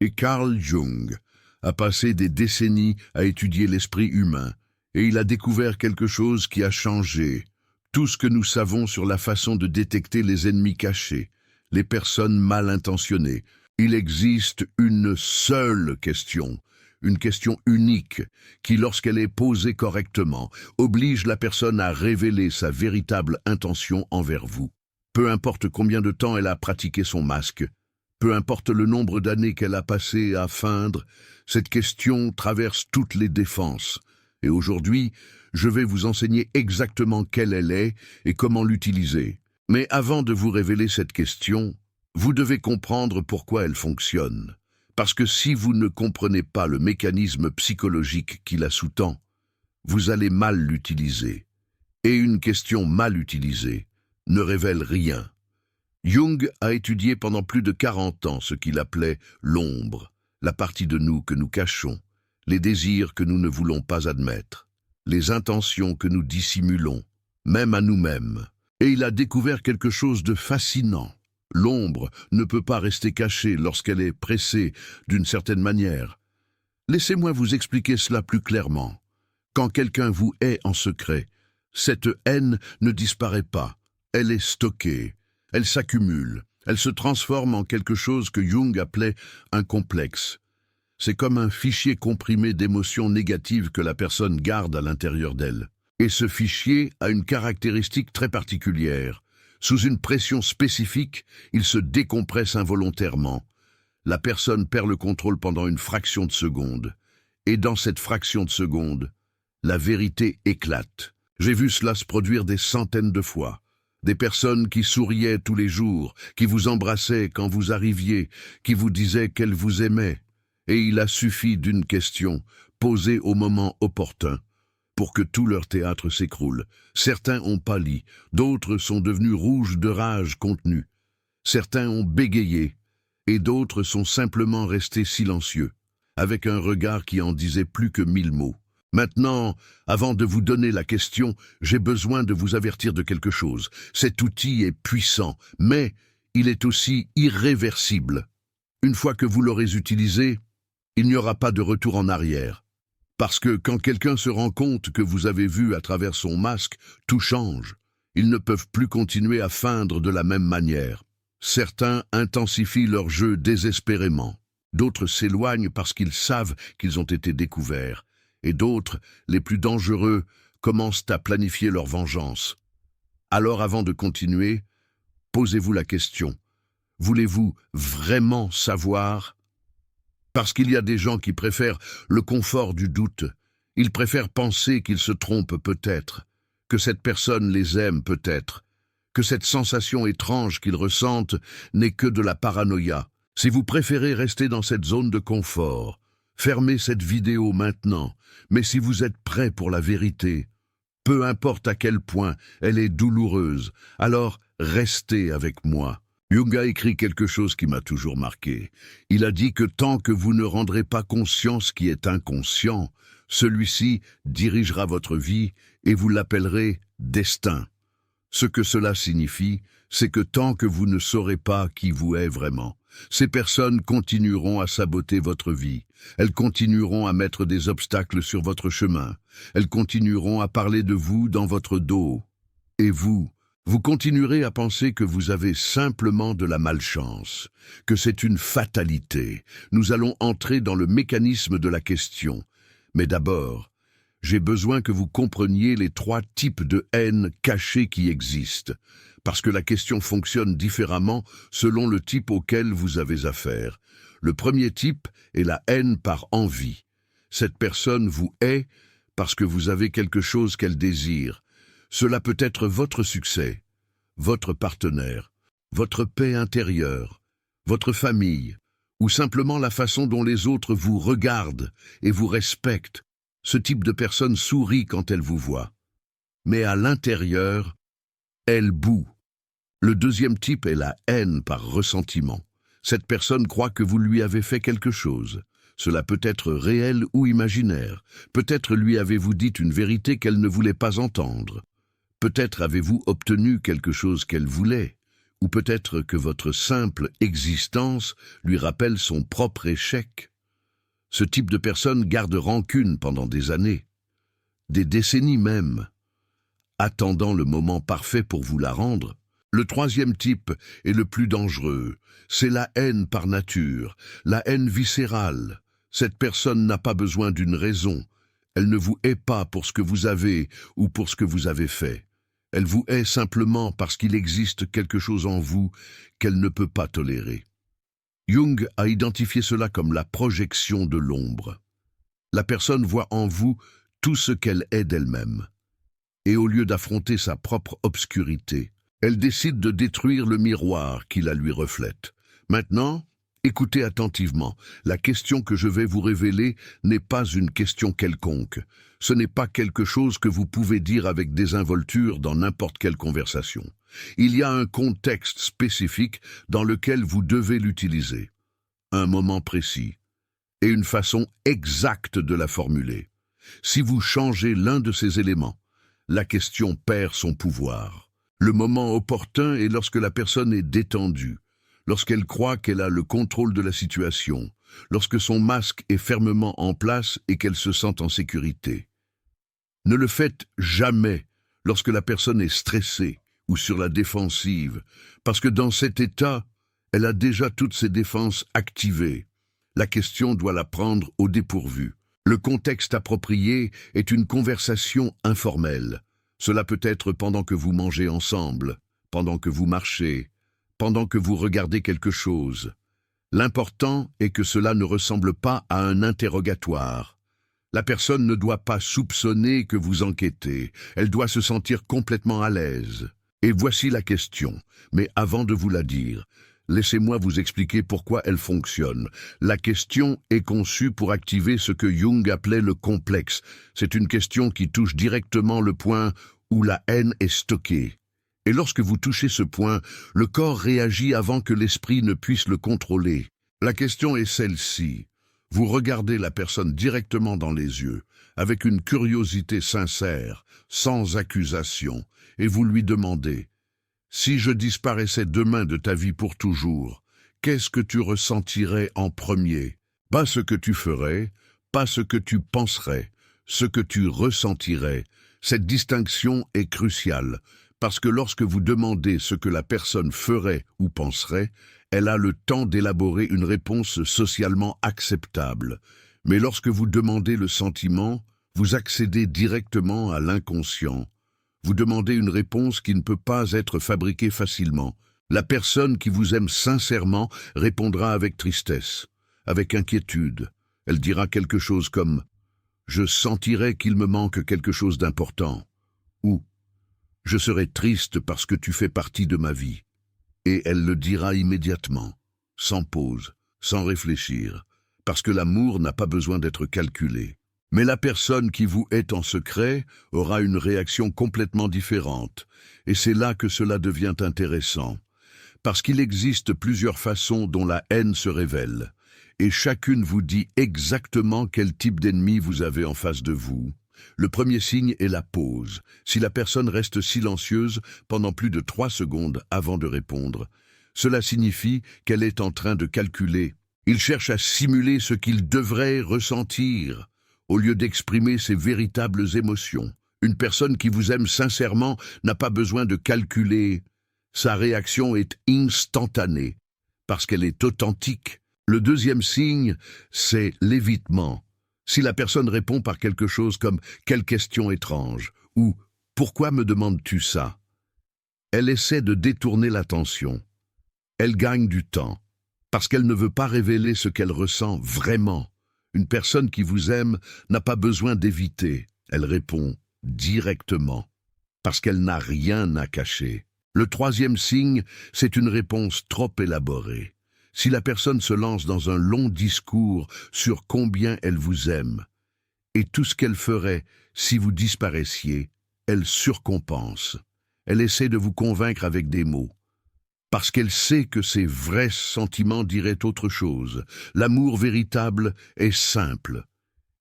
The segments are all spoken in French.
Et Carl Jung a passé des décennies à étudier l'esprit humain, et il a découvert quelque chose qui a changé tout ce que nous savons sur la façon de détecter les ennemis cachés, les personnes mal intentionnées. Il existe une seule question, une question unique, qui, lorsqu'elle est posée correctement, oblige la personne à révéler sa véritable intention envers vous. Peu importe combien de temps elle a pratiqué son masque, peu importe le nombre d'années qu'elle a passé à feindre, cette question traverse toutes les défenses. Et aujourd'hui, je vais vous enseigner exactement quelle elle est et comment l'utiliser. Mais avant de vous révéler cette question, vous devez comprendre pourquoi elle fonctionne. Parce que si vous ne comprenez pas le mécanisme psychologique qui la sous-tend, vous allez mal l'utiliser. Et une question mal utilisée ne révèle rien. Jung a étudié pendant plus de 40 ans ce qu'il appelait l'ombre, la partie de nous que nous cachons, les désirs que nous ne voulons pas admettre, les intentions que nous dissimulons, même à nous-mêmes. Et il a découvert quelque chose de fascinant. L'ombre ne peut pas rester cachée lorsqu'elle est pressée d'une certaine manière. Laissez-moi vous expliquer cela plus clairement. Quand quelqu'un vous hait en secret, cette haine ne disparaît pas, elle est stockée. Elle s'accumule, elle se transforme en quelque chose que Jung appelait un complexe. C'est comme un fichier comprimé d'émotions négatives que la personne garde à l'intérieur d'elle. Et ce fichier a une caractéristique très particulière. Sous une pression spécifique, il se décompresse involontairement. La personne perd le contrôle pendant une fraction de seconde. Et dans cette fraction de seconde, la vérité éclate. J'ai vu cela se produire des centaines de fois. Des personnes qui souriaient tous les jours, qui vous embrassaient quand vous arriviez, qui vous disaient qu'elles vous aimaient. Et il a suffi d'une question, posée au moment opportun, pour que tout leur théâtre s'écroule. Certains ont pâli, d'autres sont devenus rouges de rage contenue. Certains ont bégayé, et d'autres sont simplement restés silencieux, avec un regard qui en disait plus que 1000 mots. Maintenant, avant de vous donner la question, j'ai besoin de vous avertir de quelque chose. Cet outil est puissant, mais il est aussi irréversible. Une fois que vous l'aurez utilisé, il n'y aura pas de retour en arrière. Parce que quand quelqu'un se rend compte que vous avez vu à travers son masque, tout change. Ils ne peuvent plus continuer à feindre de la même manière. Certains intensifient leur jeu désespérément. D'autres s'éloignent parce qu'ils savent qu'ils ont été découverts. Et d'autres, les plus dangereux, commencent à planifier leur vengeance. Alors avant de continuer, posez-vous la question. Voulez-vous vraiment savoir? Parce qu'il y a des gens qui préfèrent le confort du doute. Ils préfèrent penser qu'ils se trompent peut-être, que cette personne les aime peut-être, que cette sensation étrange qu'ils ressentent n'est que de la paranoïa. Si vous préférez rester dans cette zone de confort, fermez cette vidéo maintenant, mais si vous êtes prêt pour la vérité, peu importe à quel point elle est douloureuse, alors restez avec moi. Jung a écrit quelque chose qui m'a toujours marqué. Il a dit que tant que vous ne rendrez pas conscient ce qui est inconscient, celui-ci dirigera votre vie et vous l'appellerez destin. Ce que cela signifie, c'est que tant que vous ne saurez pas qui vous est vraiment, ces personnes continueront à saboter votre vie. Elles continueront à mettre des obstacles sur votre chemin. Elles continueront à parler de vous dans votre dos. Et vous continuerez à penser que vous avez simplement de la malchance, que c'est une fatalité. Nous allons entrer dans le mécanisme de la question. Mais d'abord, j'ai besoin que vous compreniez les 3 types de haine cachée qui existent, parce que la question fonctionne différemment selon le type auquel vous avez affaire. Le premier type est la haine par envie. Cette personne vous hait parce que vous avez quelque chose qu'elle désire. Cela peut être votre succès, votre partenaire, votre paix intérieure, votre famille, ou simplement la façon dont les autres vous regardent et vous respectent. Ce type de personne sourit quand elle vous voit. Mais à l'intérieur, elle bout. Le deuxième type est la haine par ressentiment. Cette personne croit que vous lui avez fait quelque chose. Cela peut être réel ou imaginaire. Peut-être lui avez-vous dit une vérité qu'elle ne voulait pas entendre. Peut-être avez-vous obtenu quelque chose qu'elle voulait. ou peut-être que votre simple existence lui rappelle son propre échec. Ce type de personne garde rancune pendant des années, des décennies même, attendant le moment parfait pour vous la rendre. Le troisième type est le plus dangereux, c'est la haine par nature, la haine viscérale. Cette personne n'a pas besoin d'une raison, elle ne vous hait pas pour ce que vous avez ou pour ce que vous avez fait. Elle vous hait simplement parce qu'il existe quelque chose en vous qu'elle ne peut pas tolérer. Jung a identifié cela comme la projection de l'ombre. La personne voit en vous tout ce qu'elle est d'elle-même. Et au lieu d'affronter sa propre obscurité, elle décide de détruire le miroir qui la lui reflète. Maintenant, écoutez attentivement. La question que je vais vous révéler n'est pas une question quelconque. Ce n'est pas quelque chose que vous pouvez dire avec désinvolture dans n'importe quelle conversation. Il y a un contexte spécifique dans lequel vous devez l'utiliser, un moment précis, et une façon exacte de la formuler. Si vous changez l'un de ces éléments, la question perd son pouvoir. Le moment opportun est lorsque la personne est détendue, lorsqu'elle croit qu'elle a le contrôle de la situation, lorsque son masque est fermement en place et qu'elle se sent en sécurité. Ne le faites jamais lorsque la personne est stressée ou sur la défensive, parce que dans cet état, elle a déjà toutes ses défenses activées. La question doit la prendre au dépourvu. Le contexte approprié est une conversation informelle. Cela peut être pendant que vous mangez ensemble, pendant que vous marchez, pendant que vous regardez quelque chose. L'important est que cela ne ressemble pas à un interrogatoire. La personne ne doit pas soupçonner que vous enquêtez, elle doit se sentir complètement à l'aise. Et voici la question, mais avant de vous la dire, laissez-moi vous expliquer pourquoi elle fonctionne. La question est conçue pour activer ce que Jung appelait le complexe. C'est une question qui touche directement le point où la haine est stockée. Et lorsque vous touchez ce point, le corps réagit avant que l'esprit ne puisse le contrôler. La question est celle-ci. Vous regardez la personne directement dans les yeux, avec une curiosité sincère, sans accusation, et vous lui demandez « Si je disparaissais demain de ta vie pour toujours, qu'est-ce que tu ressentirais en premier ?» Pas ce que tu ferais, pas ce que tu penserais, ce que tu ressentirais. Cette distinction est cruciale, parce que lorsque vous demandez ce que la personne ferait ou penserait, elle a le temps d'élaborer une réponse socialement acceptable. Mais lorsque vous demandez le sentiment, vous accédez directement à l'inconscient. Vous demandez une réponse qui ne peut pas être fabriquée facilement. La personne qui vous aime sincèrement répondra avec tristesse, avec inquiétude. Elle dira quelque chose comme « Je sentirais qu'il me manque quelque chose d'important » ou « Je serais triste parce que tu fais partie de ma vie ». Et elle le dira immédiatement, sans pause, sans réfléchir, parce que l'amour n'a pas besoin d'être calculé. Mais la personne qui vous hait en secret aura une réaction complètement différente, et c'est là que cela devient intéressant, parce qu'il existe plusieurs façons dont la haine se révèle, et chacune vous dit exactement quel type d'ennemi vous avez en face de vous. Le premier signe est la pause. Si la personne reste silencieuse pendant plus de 3 secondes avant de répondre, cela signifie qu'elle est en train de calculer. Il cherche à simuler ce qu'il devrait ressentir, au lieu d'exprimer ses véritables émotions. Une personne qui vous aime sincèrement n'a pas besoin de calculer. Sa réaction est instantanée, parce qu'elle est authentique. Le deuxième signe, c'est l'évitement. Si la personne répond par quelque chose comme « Quelle question étrange » ou « Pourquoi me demandes-tu ça ?» elle essaie de détourner l'attention. Elle gagne du temps, parce qu'elle ne veut pas révéler ce qu'elle ressent vraiment. Une personne qui vous aime n'a pas besoin d'éviter. Elle répond directement, parce qu'elle n'a rien à cacher. Le troisième signe, c'est une réponse trop élaborée. Si la personne se lance dans un long discours sur combien elle vous aime, et tout ce qu'elle ferait si vous disparaissiez, elle surcompense. Elle essaie de vous convaincre avec des mots, parce qu'elle sait que ses vrais sentiments diraient autre chose. L'amour véritable est simple.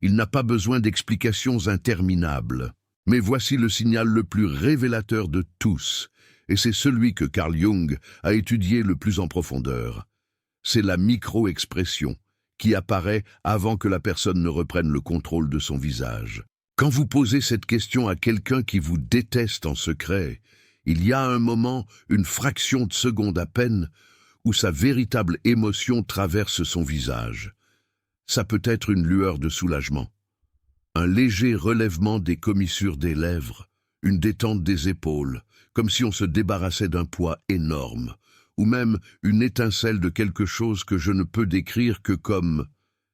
Il n'a pas besoin d'explications interminables. Mais voici le signal le plus révélateur de tous. et c'est celui que Carl Jung a étudié le plus en profondeur. C'est la micro-expression qui apparaît avant que la personne ne reprenne le contrôle de son visage. Quand vous posez cette question à quelqu'un qui vous déteste en secret, il y a un moment, une fraction de seconde à peine, où sa véritable émotion traverse son visage. Ça peut être une lueur de soulagement, un léger relèvement des commissures des lèvres, une détente des épaules, comme si on se débarrassait d'un poids énorme, ou même une étincelle de quelque chose que je ne peux décrire que comme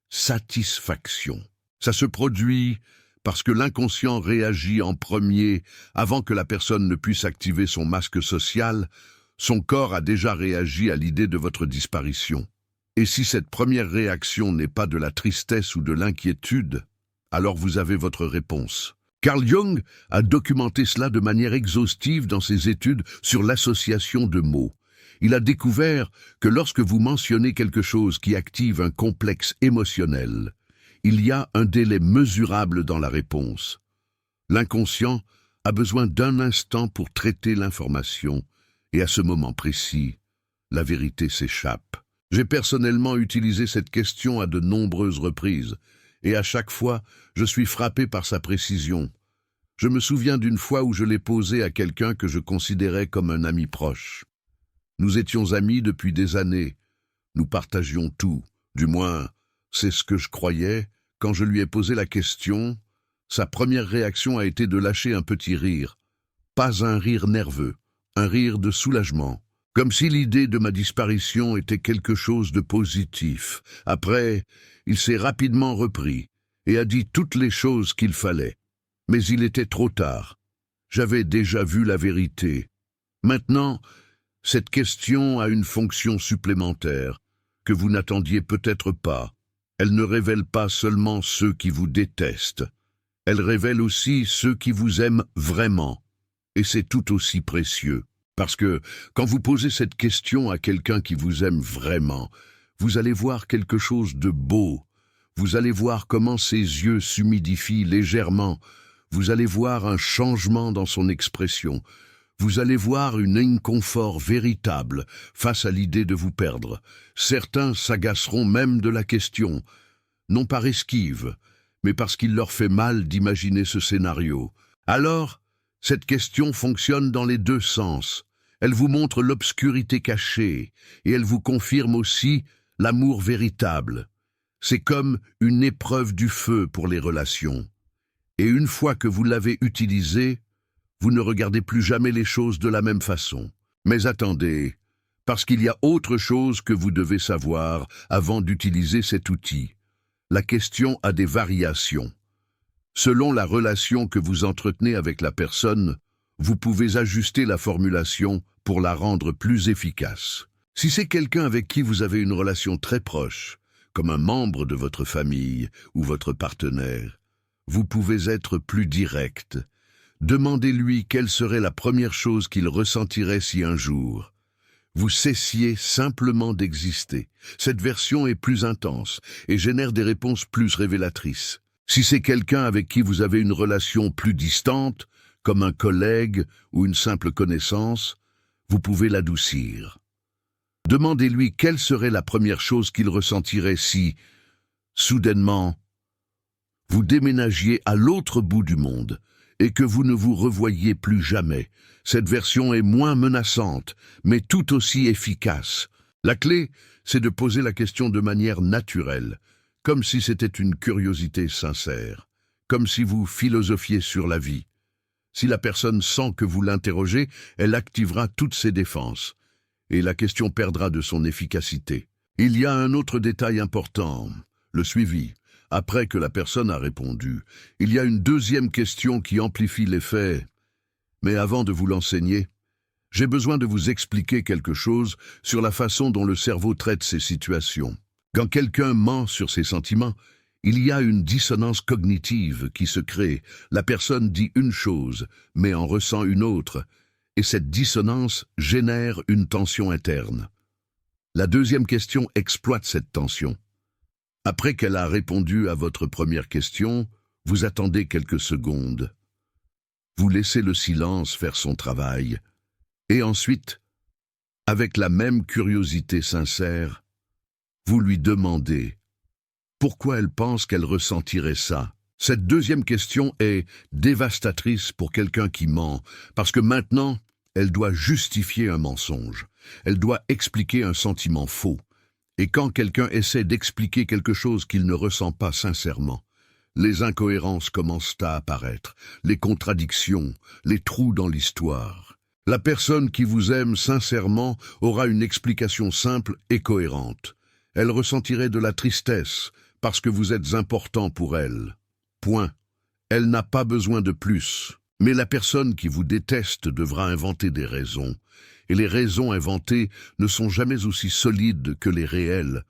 satisfaction. Ça se produit parce que l'inconscient réagit en premier avant que la personne ne puisse activer son masque social. Son corps a déjà réagi à l'idée de votre disparition. Et si cette première réaction n'est pas de la tristesse ou de l'inquiétude, alors vous avez votre réponse. Carl Jung a documenté cela de manière exhaustive dans ses études sur l'association de mots. Il a découvert que lorsque vous mentionnez quelque chose qui active un complexe émotionnel, il y a un délai mesurable dans la réponse. L'inconscient a besoin d'un instant pour traiter l'information, et à ce moment précis, la vérité s'échappe. J'ai personnellement utilisé cette question à de nombreuses reprises, et à chaque fois, je suis frappé par sa précision. Je me souviens d'une fois où je l'ai posée à quelqu'un que je considérais comme un ami proche. Nous étions amis depuis des années. Nous partagions tout. Du moins, c'est ce que je croyais. Quand je lui ai posé la question, sa première réaction a été de lâcher un petit rire. Pas un rire nerveux, un rire de soulagement. Comme si l'idée de ma disparition était quelque chose de positif. Après, il s'est rapidement repris et a dit toutes les choses qu'il fallait. Mais il était trop tard. J'avais déjà vu la vérité. Maintenant, cette question a une fonction supplémentaire, que vous n'attendiez peut-être pas. Elle ne révèle pas seulement ceux qui vous détestent. Elle révèle aussi ceux qui vous aiment vraiment. Et c'est tout aussi précieux. Parce que, quand vous posez cette question à quelqu'un qui vous aime vraiment, vous allez voir quelque chose de beau. Vous allez voir comment ses yeux s'humidifient légèrement. Vous allez voir un changement dans son expression. Vous allez voir un inconfort véritable face à l'idée de vous perdre. Certains s'agaceront même de la question, non par esquive, mais parce qu'il leur fait mal d'imaginer ce scénario. Alors, cette question fonctionne dans les deux sens. Elle vous montre l'obscurité cachée, et elle vous confirme aussi l'amour véritable. C'est comme une épreuve du feu pour les relations. Et une fois que vous l'avez utilisée, vous ne regardez plus jamais les choses de la même façon. Mais attendez, parce qu'il y a autre chose que vous devez savoir avant d'utiliser cet outil. La question a des variations. Selon la relation que vous entretenez avec la personne, vous pouvez ajuster la formulation pour la rendre plus efficace. Si c'est quelqu'un avec qui vous avez une relation très proche, comme un membre de votre famille ou votre partenaire, vous pouvez être plus direct. Demandez-lui quelle serait la première chose qu'il ressentirait si un jour vous cessiez simplement d'exister. Cette version est plus intense et génère des réponses plus révélatrices. Si c'est quelqu'un avec qui vous avez une relation plus distante, comme un collègue ou une simple connaissance, vous pouvez l'adoucir. Demandez-lui quelle serait la première chose qu'il ressentirait si, soudainement, vous déménagiez à l'autre bout du monde et que vous ne vous revoyiez plus jamais. Cette version est moins menaçante, mais tout aussi efficace. La clé, c'est de poser la question de manière naturelle, comme si c'était une curiosité sincère, comme si vous philosophiez sur la vie. Si la personne sent que vous l'interrogez, elle activera toutes ses défenses, et la question perdra de son efficacité. Il y a un autre détail important, le suivi. Après que la personne a répondu, il y a une deuxième question qui amplifie l'effet. Mais avant de vous l'enseigner, j'ai besoin de vous expliquer quelque chose sur la façon dont le cerveau traite ces situations. Quand quelqu'un ment sur ses sentiments, il y a une dissonance cognitive qui se crée. La personne dit une chose, mais en ressent une autre, et cette dissonance génère une tension interne. La deuxième question exploite cette tension. Après qu'elle a répondu à votre première question, vous attendez quelques secondes. Vous laissez le silence faire son travail, Et ensuite, avec la même curiosité sincère, vous lui demandez pourquoi elle pense qu'elle ressentirait ça. Cette deuxième question est dévastatrice pour quelqu'un qui ment, parce que maintenant, elle doit justifier un mensonge. Elle doit expliquer un sentiment faux. Et quand quelqu'un essaie d'expliquer quelque chose qu'il ne ressent pas sincèrement, les incohérences commencent à apparaître, les contradictions, les trous dans l'histoire. La personne qui vous aime sincèrement aura une explication simple et cohérente. Elle ressentirait de la tristesse parce que vous êtes important pour elle. Point. Elle n'a pas besoin de plus. Mais la personne qui vous déteste devra inventer des raisons. Et les raisons inventées ne sont jamais aussi solides que les réelles.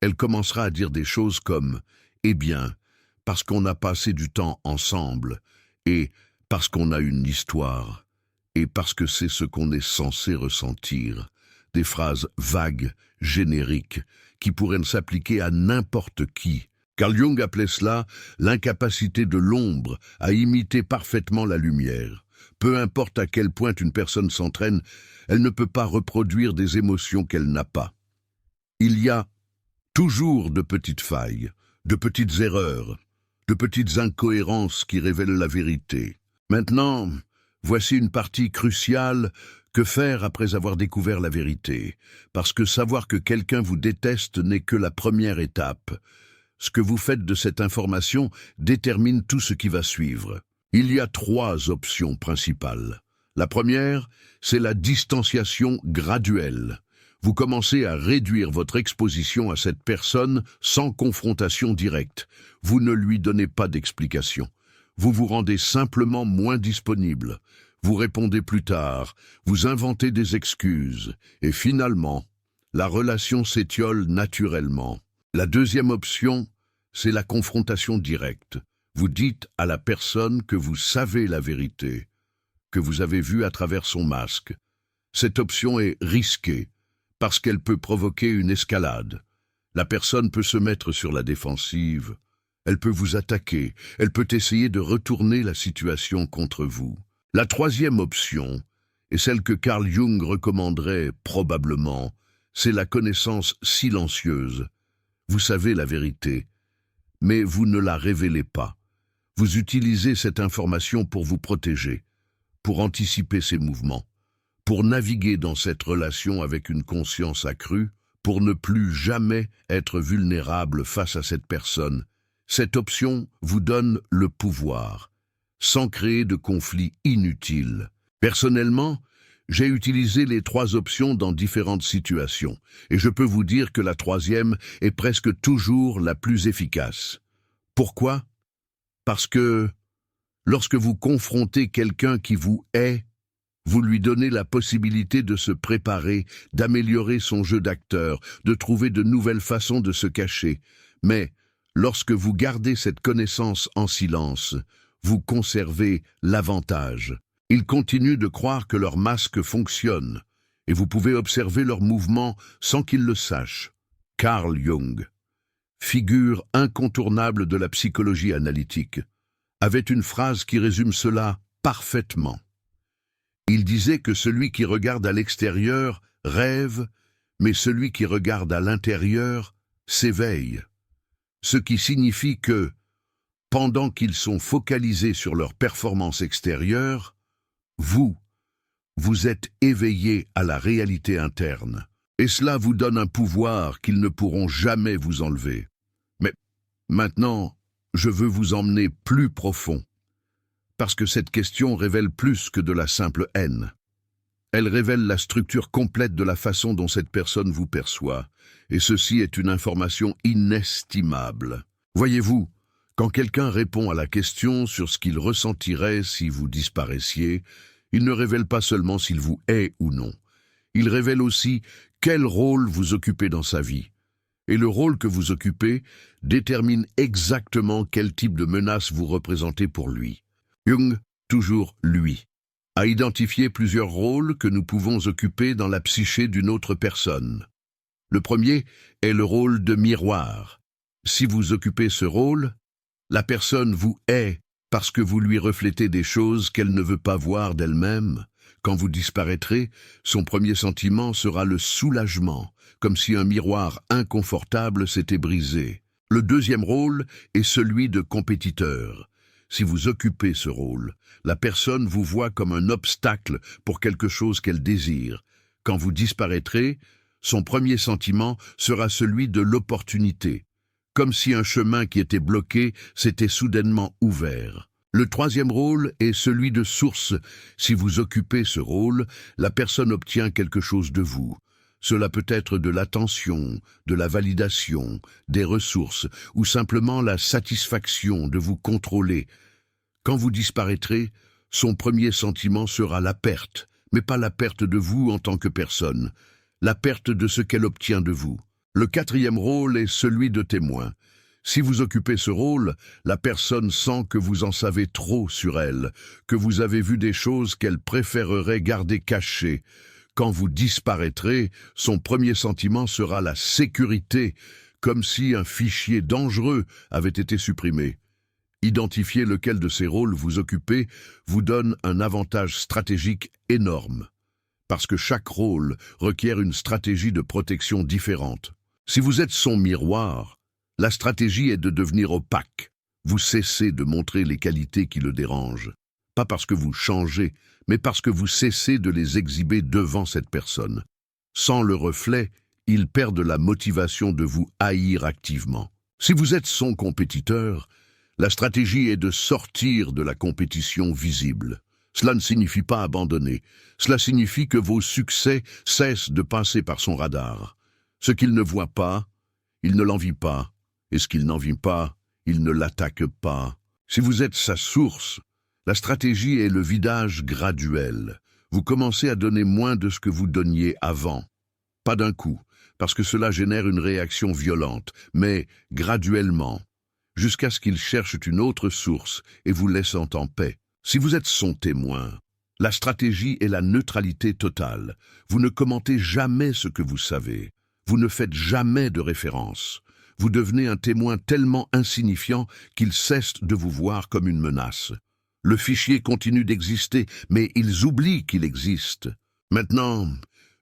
Elle commencera à dire des choses comme « Eh bien, parce qu'on a passé du temps ensemble, et parce qu'on a une histoire, et parce que c'est ce qu'on est censé ressentir. » Des phrases vagues, génériques, qui pourraient s'appliquer à n'importe qui. Carl Jung appelait cela l'incapacité de l'ombre à imiter parfaitement la lumière. Peu importe à quel point une personne s'entraîne, elle ne peut pas reproduire des émotions qu'elle n'a pas. Il y a toujours de petites failles, de petites erreurs, de petites incohérences qui révèlent la vérité. Maintenant, voici une partie cruciale. Que faire après avoir découvert la vérité? Parce que savoir que quelqu'un vous déteste n'est que la première étape. Ce que vous faites de cette information détermine tout ce qui va suivre. Il y a 3 options principales. La première, c'est la distanciation graduelle. Vous commencez à réduire votre exposition à cette personne sans confrontation directe. Vous ne lui donnez pas d'explication. Vous vous rendez simplement moins disponible. Vous répondez plus tard, vous inventez des excuses, et finalement, la relation s'étiole naturellement. La deuxième option, c'est la confrontation directe. Vous dites à la personne que vous savez la vérité, que vous avez vue à travers son masque. Cette option est risquée, parce qu'elle peut provoquer une escalade. La personne peut se mettre sur la défensive, elle peut vous attaquer, elle peut essayer de retourner la situation contre vous. La troisième option, et celle que Carl Jung recommanderait probablement, c'est la connaissance silencieuse. Vous savez la vérité, mais vous ne la révélez pas. Vous utilisez cette information pour vous protéger, pour anticiper ses mouvements, pour naviguer dans cette relation avec une conscience accrue, pour ne plus jamais être vulnérable face à cette personne. Cette option vous donne le pouvoir, sans créer de conflits inutiles. Personnellement, j'ai utilisé les 3 options dans différentes situations, et je peux vous dire que la troisième est presque toujours la plus efficace. Pourquoi? Parce que, lorsque vous confrontez quelqu'un qui vous hait, vous lui donnez la possibilité de se préparer, d'améliorer son jeu d'acteur, de trouver de nouvelles façons de se cacher. Mais, lorsque vous gardez cette connaissance en silence, vous conservez l'avantage. Ils continuent de croire que leur masque fonctionne, et vous pouvez observer leurs mouvements sans qu'ils le sachent. Carl Jung, figure incontournable de la psychologie analytique, avait une phrase qui résume cela parfaitement. Il disait que celui qui regarde à l'extérieur rêve, mais celui qui regarde à l'intérieur s'éveille. Ce qui signifie que, pendant qu'ils sont focalisés sur leur performance extérieure, vous êtes éveillés à la réalité interne. Et cela vous donne un pouvoir qu'ils ne pourront jamais vous enlever. Mais maintenant, je veux vous emmener plus profond, parce que cette question révèle plus que de la simple haine. Elle révèle la structure complète de la façon dont cette personne vous perçoit, et ceci est une information inestimable. Voyez-vous, quand quelqu'un répond à la question sur ce qu'il ressentirait si vous disparaissiez, il ne révèle pas seulement s'il vous hait ou non. Il révèle aussi quel rôle vous occupez dans sa vie. Et le rôle que vous occupez détermine exactement quel type de menace vous représentez pour lui. Jung, toujours lui, a identifié plusieurs rôles que nous pouvons occuper dans la psyché d'une autre personne. Le premier est le rôle de miroir. Si vous occupez ce rôle, la personne vous hait parce que vous lui reflétez des choses qu'elle ne veut pas voir d'elle-même. Quand vous disparaîtrez, son premier sentiment sera le soulagement, comme si un miroir inconfortable s'était brisé. Le deuxième rôle est celui de compétiteur. Si vous occupez ce rôle, la personne vous voit comme un obstacle pour quelque chose qu'elle désire. Quand vous disparaîtrez, son premier sentiment sera celui de l'opportunité, comme si un chemin qui était bloqué s'était soudainement ouvert. Le troisième rôle est celui de source. Si vous occupez ce rôle, la personne obtient quelque chose de vous. Cela peut être de l'attention, de la validation, des ressources, ou simplement la satisfaction de vous contrôler. Quand vous disparaîtrez, son premier sentiment sera la perte, mais pas la perte de vous en tant que personne, la perte de ce qu'elle obtient de vous. Le quatrième rôle est celui de témoin. Si vous occupez ce rôle, la personne sent que vous en savez trop sur elle, que vous avez vu des choses qu'elle préférerait garder cachées. Quand vous disparaîtrez, son premier sentiment sera la sécurité, comme si un fichier dangereux avait été supprimé. Identifier lequel de ces rôles vous occupez vous donne un avantage stratégique énorme, parce que chaque rôle requiert une stratégie de protection différente. Si vous êtes son miroir, la stratégie est de devenir opaque. Vous cessez de montrer les qualités qui le dérangent. Pas parce que vous changez, mais parce que vous cessez de les exhiber devant cette personne. Sans le reflet, il perd la motivation de vous haïr activement. Si vous êtes son compétiteur, la stratégie est de sortir de la compétition visible. Cela ne signifie pas abandonner. Cela signifie que vos succès cessent de passer par son radar. Ce qu'il ne voit pas, il ne l'envie pas. Et ce qu'il n'envie pas, il ne l'attaque pas. Si vous êtes sa source, la stratégie est le vidage graduel. Vous commencez à donner moins de ce que vous donniez avant. Pas d'un coup, parce que cela génère une réaction violente, mais graduellement, jusqu'à ce qu'il cherche une autre source et vous laissant en paix. Si vous êtes son témoin, la stratégie est la neutralité totale. Vous ne commentez jamais ce que vous savez. Vous ne faites jamais de référence. Vous devenez un témoin tellement insignifiant qu'il cesse de vous voir comme une menace. Le fichier continue d'exister, mais ils oublient qu'il existe. Maintenant,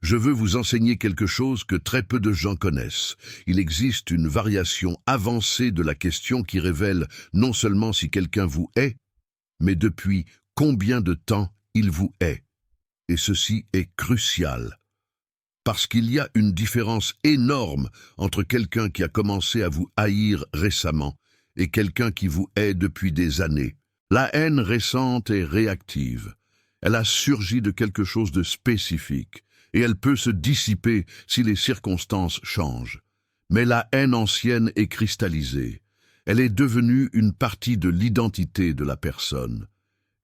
je veux vous enseigner quelque chose que très peu de gens connaissent. Il existe une variation avancée de la question qui révèle non seulement si quelqu'un vous hait, mais depuis combien de temps il vous hait. Et ceci est crucial. Parce qu'il y a une différence énorme entre quelqu'un qui a commencé à vous haïr récemment et quelqu'un qui vous hait depuis des années. La haine récente est réactive. Elle a surgi de quelque chose de spécifique et elle peut se dissiper si les circonstances changent. Mais la haine ancienne est cristallisée. Elle est devenue une partie de l'identité de la personne.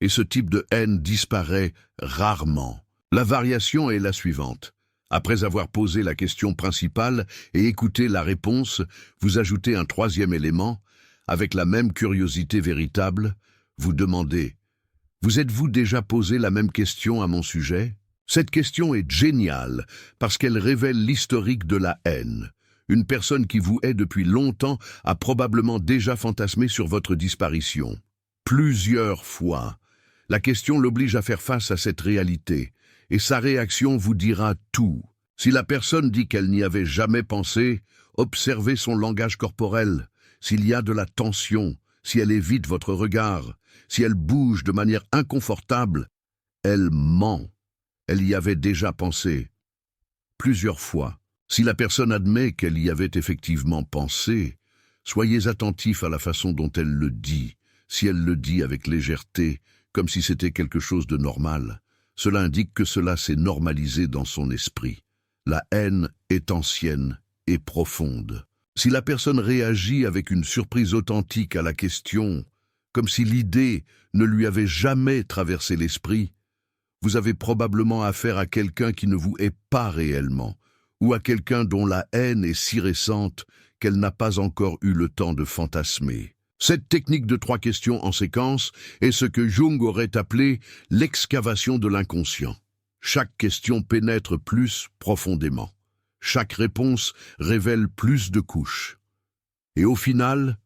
Et ce type de haine disparaît rarement. La variation est la suivante. Après avoir posé la question principale et écouté la réponse, vous ajoutez un troisième élément. Avec la même curiosité véritable, vous demandez « Vous êtes-vous déjà posé la même question à mon sujet ?» Cette question est géniale parce qu'elle révèle l'historique de la haine. Une personne qui vous hait depuis longtemps a probablement déjà fantasmé sur votre disparition. Plusieurs fois. La question l'oblige à faire face à cette réalité. Et sa réaction vous dira tout. Si la personne dit qu'elle n'y avait jamais pensé, observez son langage corporel. S'il y a de la tension, si elle évite votre regard, si elle bouge de manière inconfortable, elle ment. Elle y avait déjà pensé. Plusieurs fois. Si la personne admet qu'elle y avait effectivement pensé, soyez attentif à la façon dont elle le dit. Si elle le dit avec légèreté, comme si c'était quelque chose de normal, cela indique que cela s'est normalisé dans son esprit. La haine est ancienne et profonde. Si la personne réagit avec une surprise authentique à la question, comme si l'idée ne lui avait jamais traversé l'esprit, vous avez probablement affaire à quelqu'un qui ne vous hait pas réellement, ou à quelqu'un dont la haine est si récente qu'elle n'a pas encore eu le temps de fantasmer. Cette technique de 3 questions en séquence est ce que Jung aurait appelé l'excavation de l'inconscient. Chaque question pénètre plus profondément. Chaque réponse révèle plus de couches. Et au final,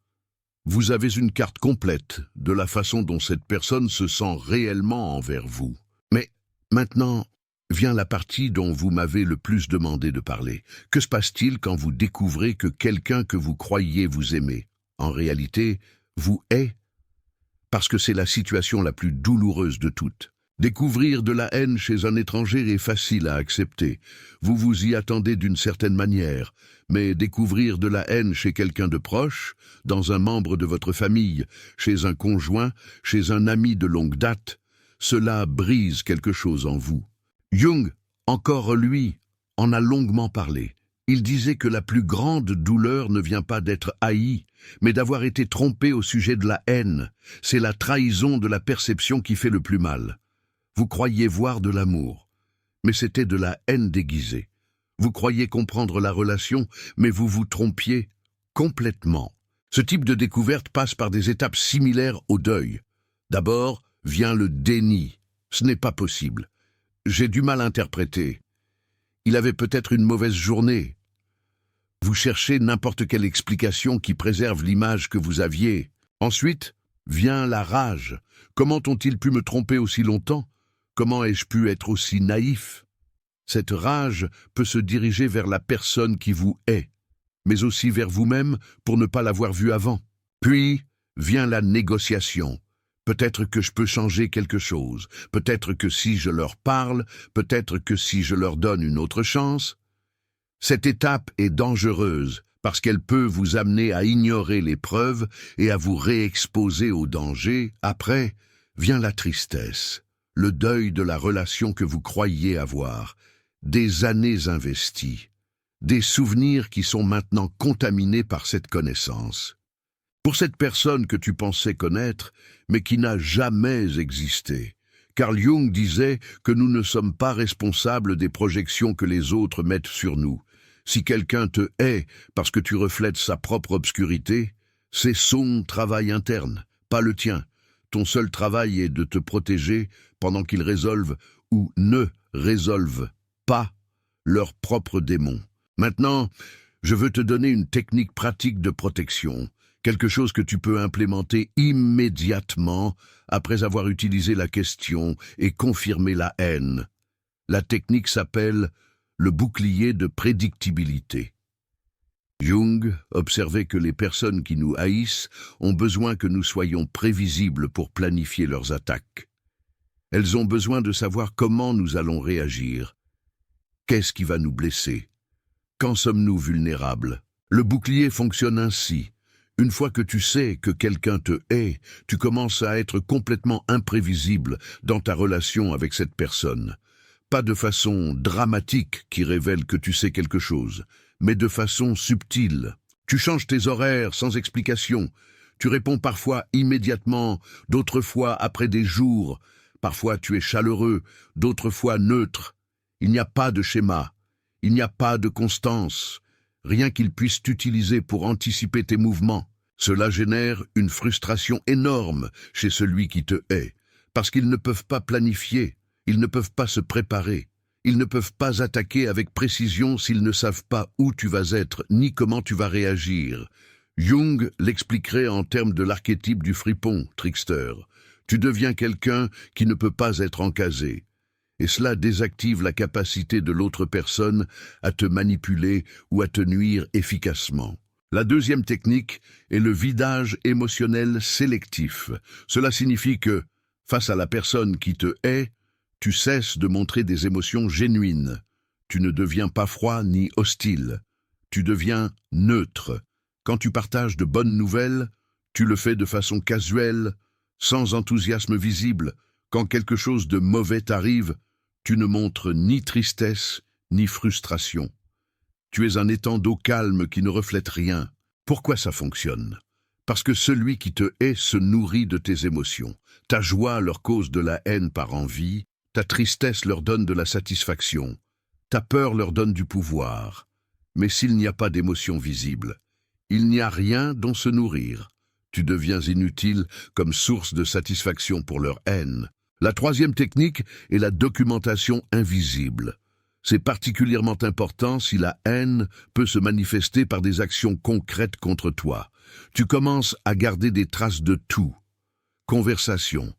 vous avez une carte complète de la façon dont cette personne se sent réellement envers vous. Mais Maintenant, vient la partie dont vous m'avez le plus demandé de parler. Que se passe-t-il quand vous découvrez que quelqu'un que vous croyiez vous aimer, en réalité, vous hait? Parce que c'est la situation la plus douloureuse de toutes. Découvrir de la haine chez un étranger est facile à accepter. Vous vous y attendez d'une certaine manière. Mais découvrir de la haine chez quelqu'un de proche, dans un membre de votre famille, chez un conjoint, chez un ami de longue date, cela brise quelque chose en vous. Jung, encore lui, en a longuement parlé. Il disait que la plus grande douleur ne vient pas d'être haï, mais d'avoir été trompé au sujet de la haine. C'est la trahison de la perception qui fait le plus mal. Vous croyiez voir de l'amour, mais c'était de la haine déguisée. Vous croyiez comprendre la relation, mais vous vous trompiez complètement. Ce type de découverte passe par des étapes similaires au deuil. D'abord vient le déni. Ce n'est pas possible. J'ai du mal à interpréter. Il avait peut-être une mauvaise journée. Vous cherchez n'importe quelle explication qui préserve l'image que vous aviez. Ensuite vient la rage. Comment ont-ils pu me tromper aussi longtemps? Comment ai-je pu être aussi naïf? Cette rage peut se diriger vers la personne qui vous hait, mais aussi vers vous-même pour ne pas l'avoir vu avant. Puis vient la négociation. Peut-être que je peux changer quelque chose. Peut-être que si je leur parle, peut-être que si je leur donne une autre chance. Cette étape est dangereuse parce qu'elle peut vous amener à ignorer les preuves et à vous réexposer au danger. Après vient la tristesse, le deuil de la relation que vous croyiez avoir, des années investies, des souvenirs qui sont maintenant contaminés par cette connaissance. Pour cette personne que tu pensais connaître, mais qui n'a jamais existé. Carl Jung disait que nous ne sommes pas responsables des projections que les autres mettent sur nous. Si quelqu'un te hait parce que tu reflètes sa propre obscurité, c'est son travail interne, pas le tien. Ton seul travail est de te protéger pendant qu'ils résolvent ou ne résolvent pas leurs propres démons. Maintenant, je veux te donner une technique pratique de protection, quelque chose que tu peux implémenter immédiatement après avoir utilisé la question et confirmé la haine. La technique s'appelle le bouclier de prédictibilité. Jung observait que les personnes qui nous haïssent ont besoin que nous soyons prévisibles pour planifier leurs attaques. Elles ont besoin de savoir comment nous allons réagir. Qu'est-ce qui va nous blesser? Quand sommes-nous vulnérables? Le bouclier fonctionne ainsi. Une fois que tu sais que quelqu'un te hait, tu commences à être complètement imprévisible dans ta relation avec cette personne. Pas de façon dramatique qui révèle que tu sais quelque chose, mais de façon subtile. Tu changes tes horaires sans explication. Tu réponds parfois immédiatement, d'autres fois après des jours. Parfois tu es chaleureux, d'autres fois neutre. Il n'y a pas de schéma, il n'y a pas de constance, rien qu'ils puissent utiliser pour anticiper tes mouvements. Cela génère une frustration énorme chez celui qui te hait, parce qu'ils ne peuvent pas planifier, ils ne peuvent pas se préparer, ils ne peuvent pas attaquer avec précision s'ils ne savent pas où tu vas être ni comment tu vas réagir. Jung l'expliquerait en termes de l'archétype du fripon, trickster. Tu deviens quelqu'un qui ne peut pas être encasé. Et cela désactive la capacité de l'autre personne à te manipuler ou à te nuire efficacement. La deuxième technique est le vidage émotionnel sélectif. Cela signifie que, face à la personne qui te hait, tu cesses de montrer des émotions génuines. Tu ne deviens pas froid ni hostile. Tu deviens neutre. Quand tu partages de bonnes nouvelles, tu le fais de façon casuelle, sans enthousiasme visible. Quand quelque chose de mauvais t'arrive, tu ne montres ni tristesse, ni frustration. Tu es un étang d'eau calme qui ne reflète rien. Pourquoi ça fonctionne? Parce que celui qui te hait se nourrit de tes émotions. Ta joie leur cause de la haine par envie, ta tristesse leur donne de la satisfaction, ta peur leur donne du pouvoir. Mais s'il n'y a pas d'émotion visible, il n'y a rien dont se nourrir. Tu deviens inutile comme source de satisfaction pour leur haine. La troisième technique est la documentation invisible. C'est particulièrement important si la haine peut se manifester par des actions concrètes contre toi. Tu commences à garder des traces de tout. Conversations,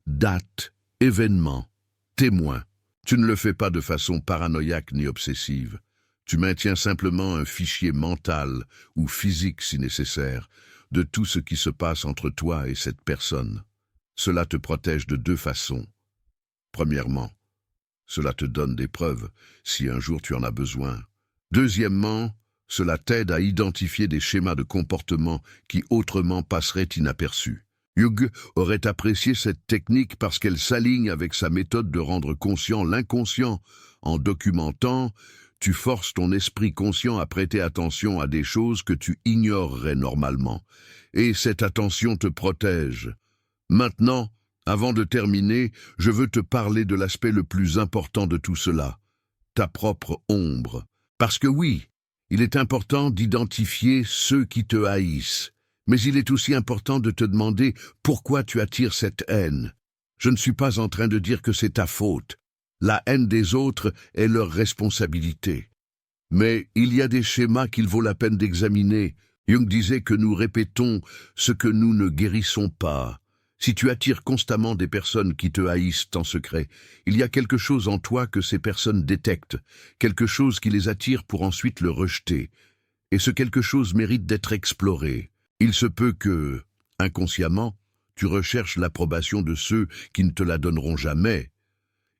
dates, événements, témoins. Tu ne le fais pas de façon paranoïaque ni obsessive. Tu maintiens simplement un fichier mental ou physique si nécessaire de tout ce qui se passe entre toi et cette personne. Cela te protège de deux façons. Premièrement, cela te donne des preuves si un jour tu en as besoin. Deuxièmement, cela t'aide à identifier des schémas de comportement qui autrement passeraient inaperçus. Jung aurait apprécié cette technique parce qu'elle s'aligne avec sa méthode de rendre conscient l'inconscient. En documentant, tu forces ton esprit conscient à prêter attention à des choses que tu ignorerais normalement. Et cette attention te protège. Maintenant, avant de terminer, je veux te parler de l'aspect le plus important de tout cela, ta propre ombre. Parce que oui, il est important d'identifier ceux qui te haïssent. Mais il est aussi important de te demander pourquoi tu attires cette haine. Je ne suis pas en train de dire que c'est ta faute. La haine des autres est leur responsabilité. Mais il y a des schémas qu'il vaut la peine d'examiner. Jung disait que nous répétons ce que nous ne guérissons pas. Si tu attires constamment des personnes qui te haïssent en secret, il y a quelque chose en toi que ces personnes détectent, quelque chose qui les attire pour ensuite le rejeter. Et ce quelque chose mérite d'être exploré. Il se peut que, inconsciemment, tu recherches l'approbation de ceux qui ne te la donneront jamais.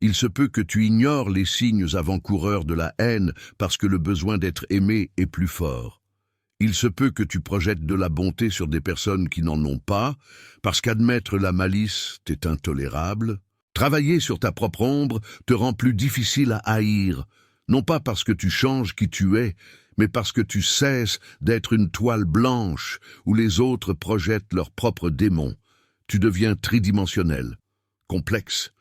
Il se peut que tu ignores les signes avant-coureurs de la haine parce que le besoin d'être aimé est plus fort. Il se peut que tu projettes de la bonté sur des personnes qui n'en ont pas, parce qu'admettre la malice t'est intolérable. Travailler sur ta propre ombre te rend plus difficile à haïr, non pas parce que tu changes qui tu es, mais parce que tu cesses d'être une toile blanche où les autres projettent leurs propres démons. Tu deviens tridimensionnel, complexe,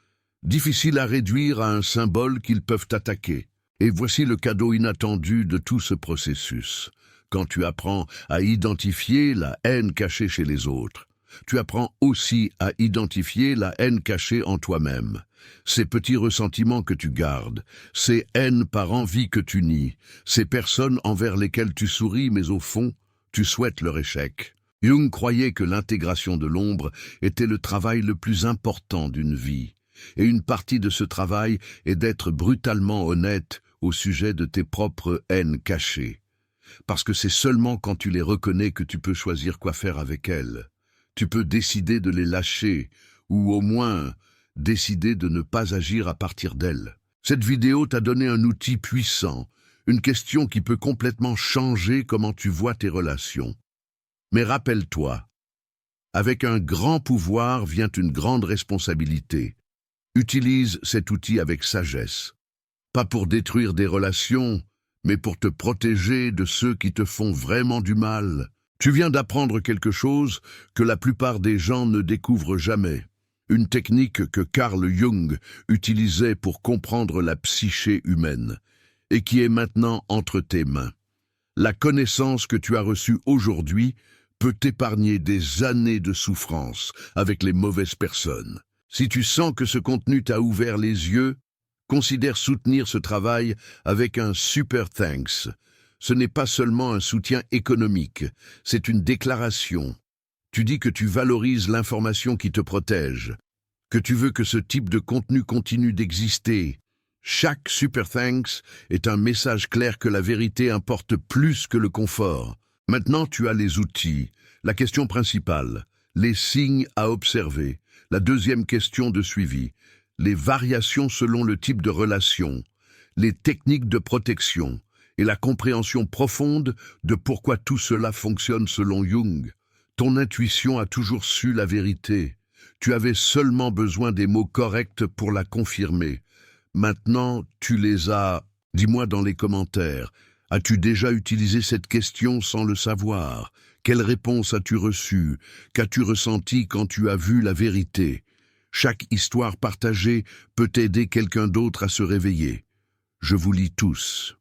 difficile à réduire à un symbole qu'ils peuvent attaquer. Et voici le cadeau inattendu de tout ce processus. Quand tu apprends à identifier la haine cachée chez les autres, tu apprends aussi à identifier la haine cachée en toi-même. Ces petits ressentiments que tu gardes, ces haines par envie que tu nies, ces personnes envers lesquelles tu souris mais au fond, tu souhaites leur échec. Jung croyait que l'intégration de l'ombre était le travail le plus important d'une vie. Et une partie de ce travail est d'être brutalement honnête au sujet de tes propres haines cachées. Parce que c'est seulement quand tu les reconnais que tu peux choisir quoi faire avec elles. Tu peux décider de les lâcher, ou au moins décider de ne pas agir à partir d'elles. Cette vidéo t'a donné un outil puissant, une question qui peut complètement changer comment tu vois tes relations. Mais rappelle-toi, avec un grand pouvoir vient une grande responsabilité. Utilise cet outil avec sagesse. Pas pour détruire des relations, mais pour te protéger de ceux qui te font vraiment du mal. Tu viens d'apprendre quelque chose que la plupart des gens ne découvrent jamais. Une technique que Carl Jung utilisait pour comprendre la psyché humaine, et qui est maintenant entre tes mains. La connaissance que tu as reçue aujourd'hui peut t'épargner des années de souffrance avec les mauvaises personnes. Si tu sens que ce contenu t'a ouvert les yeux, considère soutenir ce travail avec un super thanks. Ce n'est pas seulement un soutien économique, c'est une déclaration. Tu dis que tu valorises l'information qui te protège, que tu veux que ce type de contenu continue d'exister. Chaque super thanks est un message clair que la vérité importe plus que le confort. Maintenant, tu as les outils, la question principale, les signes à observer, la deuxième question de suivi, les variations selon le type de relation, les techniques de protection et la compréhension profonde de pourquoi tout cela fonctionne selon Jung. Ton intuition a toujours su la vérité. Tu avais seulement besoin des mots corrects pour la confirmer. Maintenant, tu les as. Dis-moi dans les commentaires, as-tu déjà utilisé cette question sans le savoir? Quelle réponse as-tu reçue? Qu'as-tu ressenti quand tu as vu la vérité? Chaque histoire partagée peut aider quelqu'un d'autre à se réveiller. Je vous lis tous.